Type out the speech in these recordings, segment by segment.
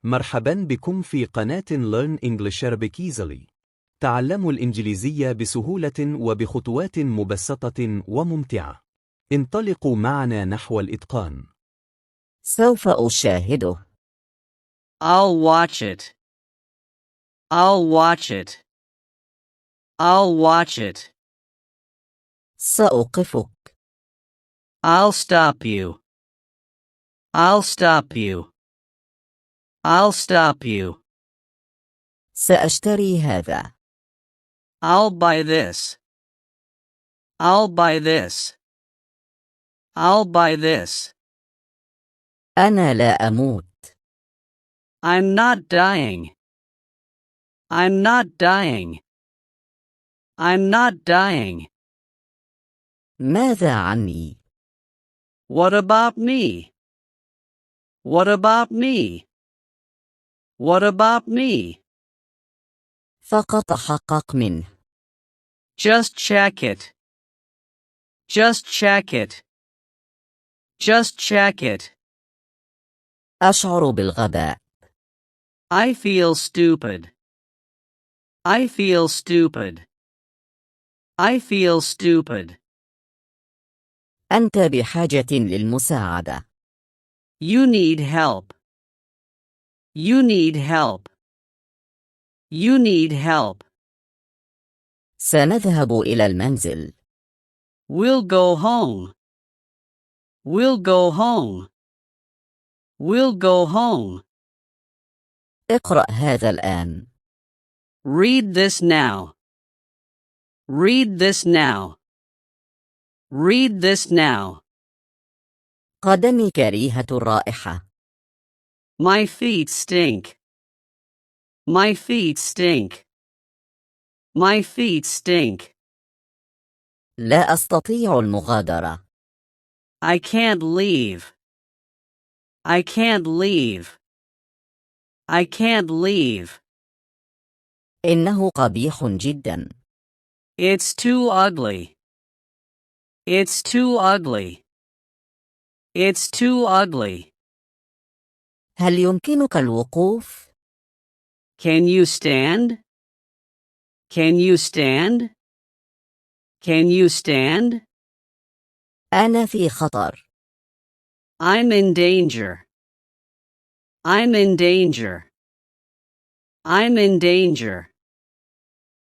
مرحبا بكم في قناة Learn English Arabic Easily. تعلموا الإنجليزية بسهولة وبخطوات مبسطة وممتعة. انطلقوا معنا نحو الإتقان. سوف أشاهده. I'll watch it. I'll watch it. I'll watch it. سأوقفك. I'll stop you. I'll stop you. I'll stop you. سأشتري هذا. I'll buy this. I'll buy this. I'll buy this. أنا لا أموت. I'm not dying. I'm not dying. I'm not dying. ماذا عني؟ What about me? What about me? What about me? فقط تحقق منه. Just check it. Just check it. Just check it. أشعر بالغباء. I feel stupid. I feel stupid. I feel stupid. أنت بحاجة للمساعدة. You need help. You need help. You need help. سنذهب إلى المنزل. We'll go home. We'll go home. We'll go home. اقرأ هذا الآن. Read this now. Read this now. Read this now. قدمي كريهة الرائحة. My feet stink. My feet stink. My feet stink. لا أستطيع المغادرة. I can't leave. I can't leave. I can't leave. إنه قبيح جدا. It's too ugly. It's too ugly. It's too ugly. هل يمكنك الوقوف؟ Can you stand? Can you stand? Can you stand? أنا في خطر. I'm in danger. I'm in danger. I'm in danger.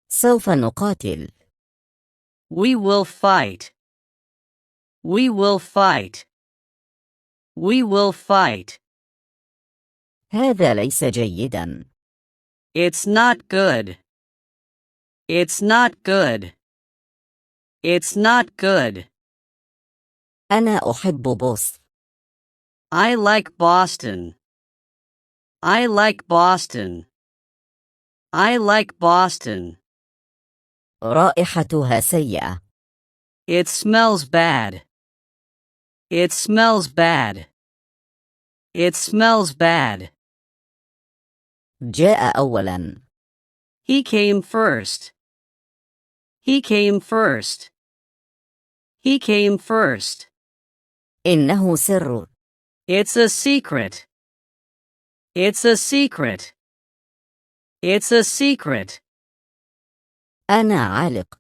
سوف نقاتل. We will fight. We will fight. We will fight. هذا ليس جيدا. It's not good. It's not good. It's not good. أنا أحب بوسط. I like Boston. I like Boston. I like Boston. رائحتها سيئة. It smells bad. It smells bad. It smells bad. جاء أولاً. He came first. He came first. He came first. إنه سر. It's a secret. It's a secret. It's a secret. أنا عالق.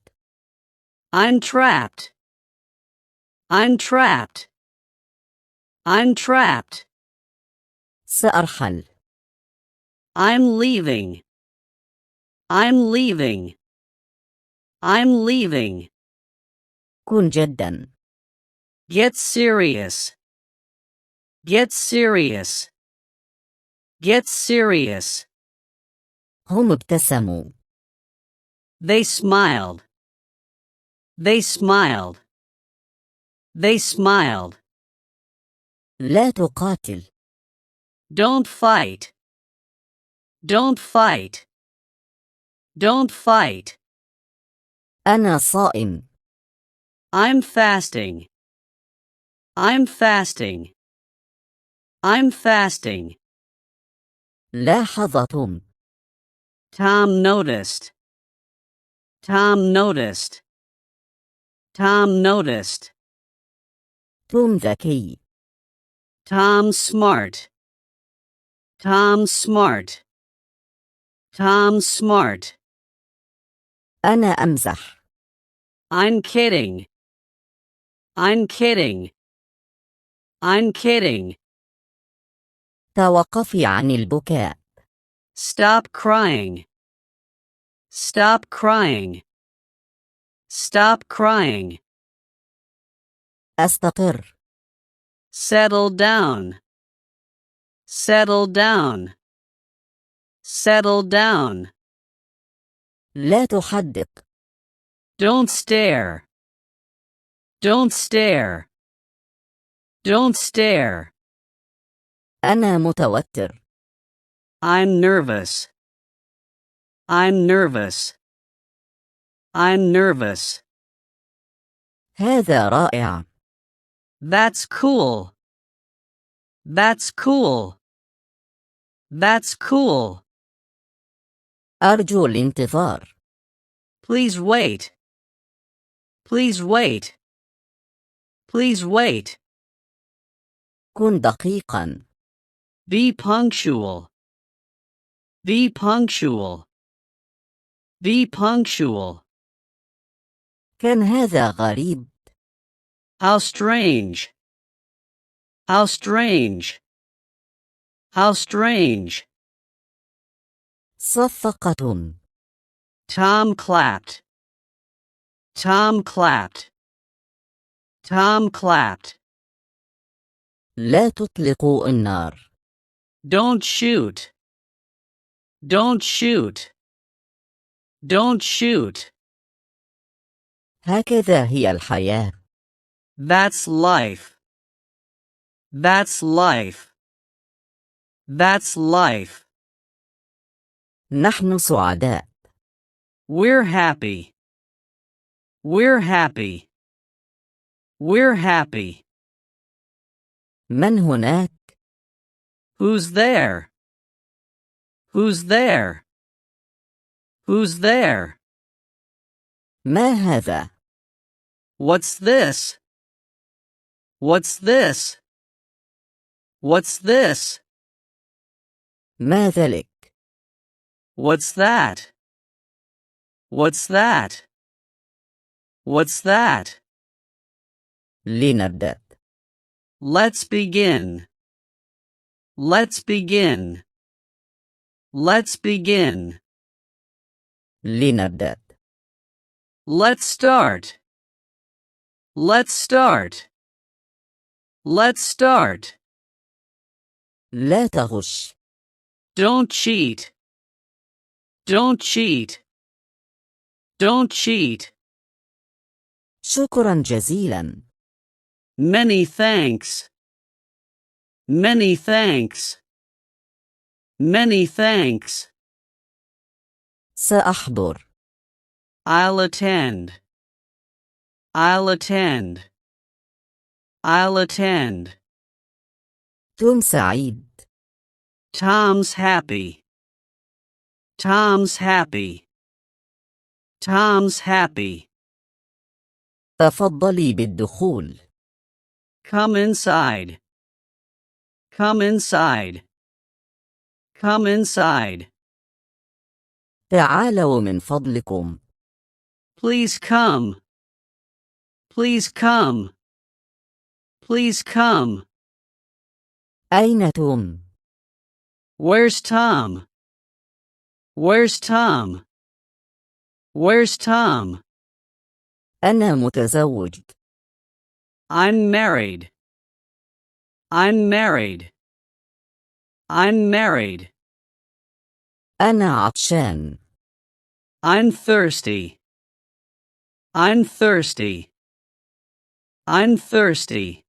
I'm trapped. I'm trapped. I'm trapped. سأرحل. I'm leaving. I'm leaving. I'm leaving. كن جداً. Get serious. Get serious. Get serious. هم ابتسموا. They smiled. They smiled. They smiled. لا تقاتل. Don't fight. Don't fight. Don't fight. أنا صائم. I'm fasting. I'm fasting. I'm fasting. لاحظ توم. Tom noticed. Tom noticed. Tom noticed. توم ذكي. Tom smart. Tom's smart. Tom's smart. أنا أمزح. I'm kidding. I'm kidding. I'm kidding. توقفي عن البكاء. Stop crying. Stop crying. Stop crying. أستقر. Settle down. Settle down. Settle down. لا تحدق. Don't stare. Don't stare. Don't stare. أنا متوتر. I'm nervous. I'm nervous. I'm nervous. هذا رائع. That's cool. That's cool. That's cool. أرجو الانتظار. Please wait. Please wait. Please wait. كن دقيقا. Be punctual. Be punctual. Be punctual. كان هذا غريب. How strange. How strange. How strange. صفقة. Tom clapped. Tom clapped. Tom clapped. لا تطلقوا النار. Don't shoot. Don't shoot. Don't shoot. هكذا هي الحياة. That's life. That's life. That's life. نحن سعداء. We're happy. We're happy. We're happy. من هناك؟ Who's there? Who's there? Who's there? ما هذا؟ What's this? What's this? What's this? ما ذلك؟ What's that? What's that? What's that? لنبدأ. Let's begin. Let's begin. Let's begin. لنبدأ. Let's start. Let's start. Let's start. لا تغش. Don't cheat. Don't cheat. Don't cheat. شكرا جزيلا. Many thanks. Many thanks. Many thanks. سأحضر. I'll attend. I'll attend. I'll attend. توم سعيد. Tom's happy. Tom's happy. Tom's happy. تفضلي بالدخول. Come inside. Come inside. Come inside. تعالوا من فضلكم. Please come. Please come. Please come. أين توم؟ Where's Tom? Where's Tom? Where's Tom? أنا متزوج. I'm married. I'm married. I'm married. أنا عطشان. I'm thirsty. I'm thirsty. I'm thirsty.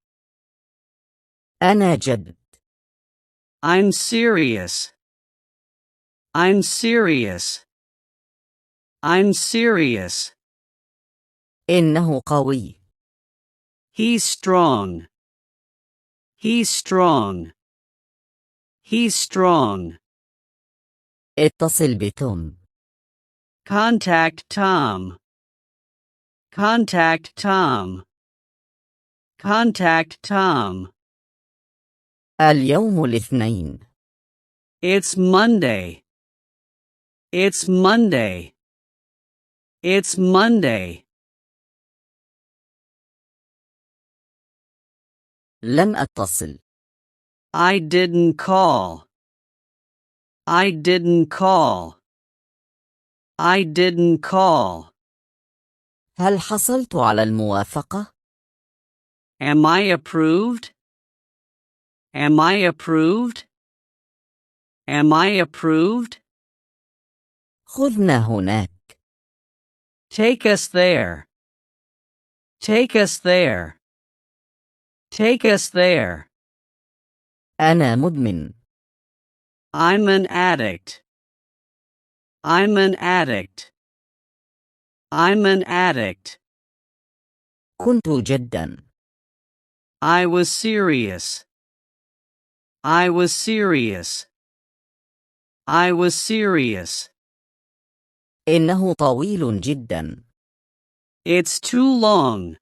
أنا جد. I'm serious. I'm serious. I'm serious. إنه قوي. He's strong. He's strong. He's strong. اتصل بتوم. Contact Tom. Contact Tom. Contact Tom. اليوم الاثنين. It's Monday. It's Monday. It's Monday. لم أتصل. I didn't call. I didn't call. I didn't call. هل حصلت على الموافقة؟ Am I approved? Am I approved? Am I approved? خذنا هناك. Take us there. Take us there. Take us there. أنا مدمن. I'm an addict. I'm an addict. I'm an addict. كنت جدا. I was serious. I was serious. I was serious. إنه طويل جدا. It's too long.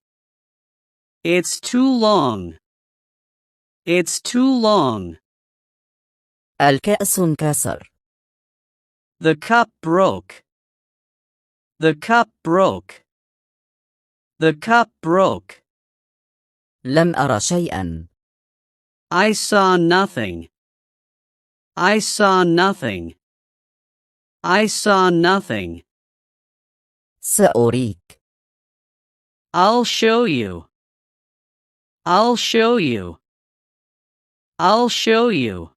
It's too long. It's too long. الكأس انكسر. The cup broke. The cup broke. The cup broke. لم أرى شيئا. I saw nothing. I saw nothing. I saw nothing. سأريك. I'll show you. I'll show you. I'll show you.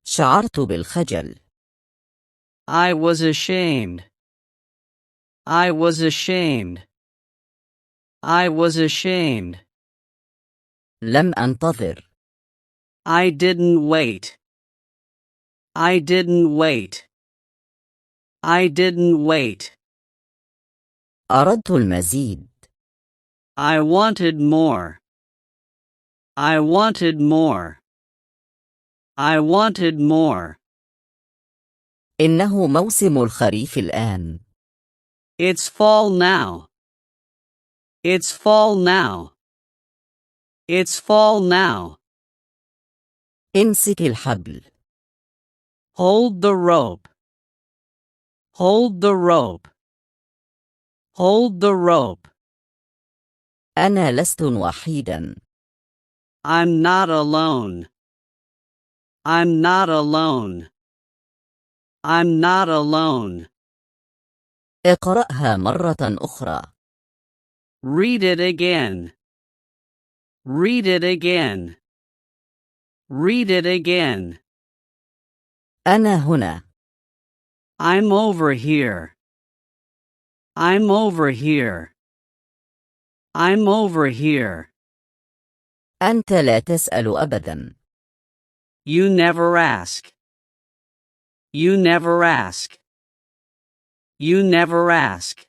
شعرت بالخجل. I was ashamed. I was ashamed. I was ashamed. لم أنتظر. I didn't wait. I didn't wait. I didn't wait. أردت المزيد. I wanted more. I wanted more. I wanted more. إنه موسم الخريف الآن. It's fall now. It's fall now. It's fall now. امسك الحبل. Hold the rope. Hold the rope. Hold the rope. أنا لست وحيدا. I'm not alone. I'm not alone. I'm not alone. اقرأها مرة أخرى. Read it again. Read it again. Read it again. أنا هنا. I'm over here. I'm over here. I'm over here. أنت لا تسأل أبدا. You never ask. You never ask. You never ask.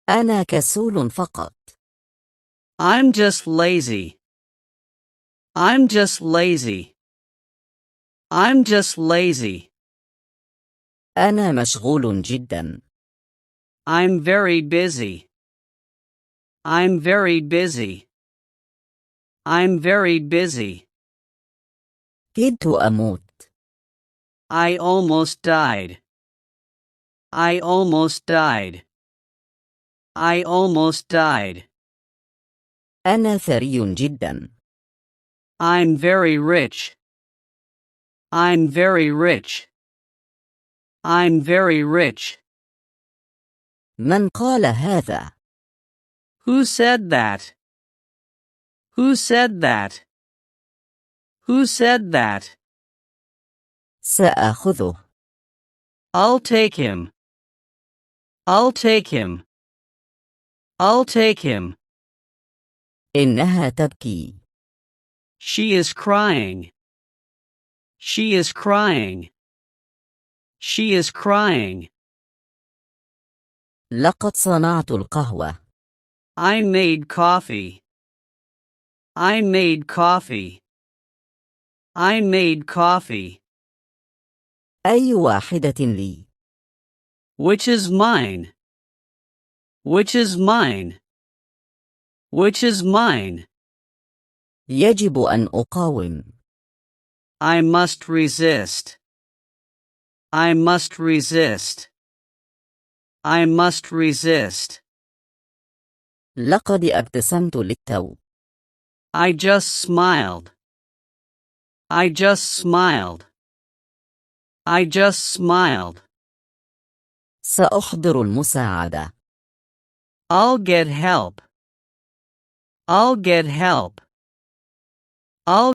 أنا كسول فقط. I'm just lazy. I'm just lazy. I'm just lazy. أنا مشغول جدا. I'm very busy. I'm very busy. I'm very busy. كدت أموت. I almost died. I almost died. I almost died. أنا ثري جدا. I'm very rich. I'm very rich. I'm very rich. من قال هذا؟ Who said that? Who said that? Who said that? سأخذه. I'll take him. I'll take him. I'll take him. إنها تبكي. She is crying. She is crying. She is crying. لقد صنعت القهوة. I made coffee. I made coffee. I made coffee. أي واحدة لي؟ Which is mine? Which is mine? Which is mine? يجب أن أقاوم. I must resist. I must resist. I must resist. لقد ابتسمت للتو. I just smiled. I just smiled. I just smiled. سأحضر المساعدة. I'll get help. I'll get help. I'll